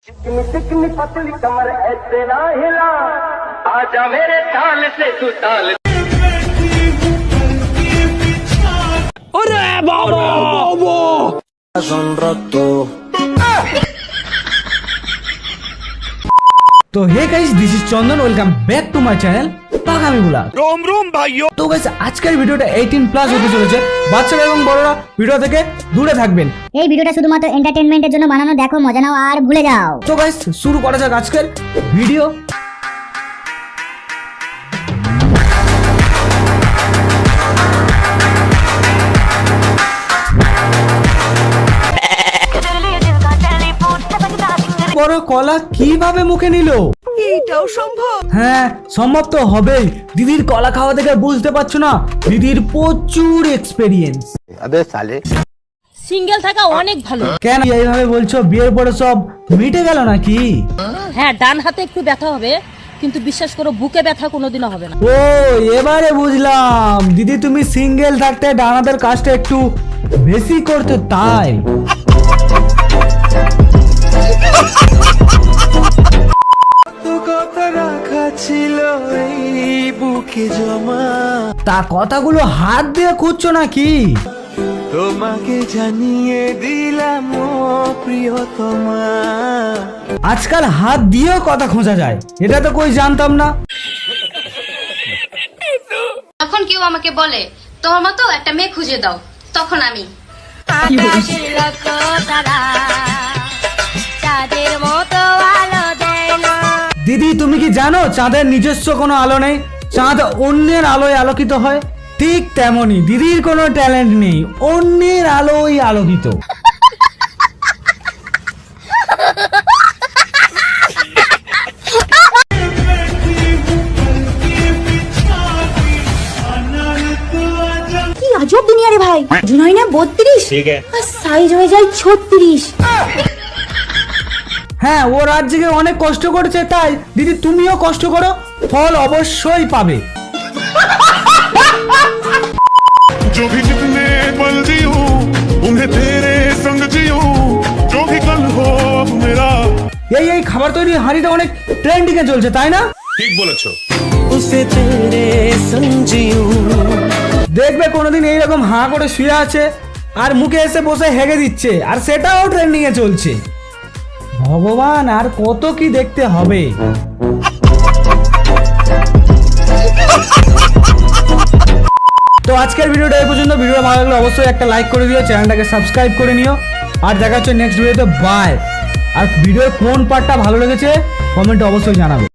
चिकनी चिकनी पतली कमर ऐसे ना हिला, आजा मेरे ताल से तू ताल। अरे बाबा तो hey guys, this is Chandan, welcome back to my channel পাগামি ব্লগ। रोम रोम भाइयों। তো গাইস, আজকের ভিডিওটা 18+ হতে চলেছে। বাচ্চারা এবং বড়রা ভিডিও থেকে দূরে থাকবেন। এই ভিডিওটা শুধুমাত্র এন্টারটেইনমেন্টের জন্য বানানো, দেখো মজা নাও আর ভুলে যাও। তো গাইস, শুরু করা যাক আজকের ভিডিও। বড় কলা কিভাবে মুখে নিল? এটাও সম্ভব? হ্যাঁ, সম্ভব তো হবেই। দিদির কলা খাওয়া থেকে বুঝতে পারছো না, দিদির প্রচুর এক্সপেরিয়েন্স। अबे साले সিঙ্গেল থাকা অনেক ভালো। কেন এইভাবে বলছো? বিয়ের পরে সব মিটে গেল নাকি? হ্যাঁ, ডান হাতে একটু ব্যথা হবে, কিন্তু বিশ্বাস করো বুকে ব্যথা কোনোদিনও হবে না। ও, এবারে বুঝলাম। দিদি, তুমি সিঙ্গেল থাকতে ডানাদের কাজটা একটু বেশি করতে, তাই? তা কথাগুলো হাত দিয়ে খুঁজছো নাকি? তোমাকে জানিয়ে দিলাম ও প্রিয়তমা। আজকাল হাত দিয়েও কথা খোঁজা যায়, এটা তো কই জানতাম না। যখন কেউ আমাকে বলে তোমার মতো একটা মেয়ে খুঁজে দাও, তখন আমি দিদি, তুমি কি জানো চাঁদের নিজস্ব কোনো আলো নেই? চাঁদ অন্যের আলোয় আলোকিত হয়। ঠিক তেমনি দিদির কোনো ট্যালেন্ট নেই, অন্যের আলোয় আলোকিত। কি আজব দুনিয়া রে ভাই। জুনাই না 32, ঠিক আছে, আর সাইজ হয়ে যায় 36। হ্যাঁ, ও রাত জেগে অনেক কষ্ট করেছে, তাই দিদি তুমিও কষ্ট করো, ফল অবশ্যই পাবে। जो भी जितने पल जीऊं उन्हें तेरे संग जीऊं, जो भी कल हो अब मेरा। এই খাবার তৈরি হাঁড়িটা অনেক ট্রেন্ডিং এ চলছে, তাই না? ठीक बोलेছো। उसे तेरे संग जीऊं। দেখবে কোনোদিন এইরকম হাঁ করে শুয়ে আছে আর মুখে এসে বসে হেগে দিচ্ছে, আর সেটাও ট্রেন্ডিং এ চলছে। ভগবান, আর কত কি দেখতে হবে। তো আজকের ভিডিওটা এই পর্যন্ত। ভিডিও ভালো লাগলে অবশ্যই একটা লাইক করে দিও, চ্যানেলটাকে সাবস্ক্রাইব করে নিও, আর দেখা হচ্ছে নেক্সট ভিডিওতে। বাই। আর ভিডিওর কোন পার্টটা ভালো লেগেছে কমেন্টে অবশ্যই জানাবে।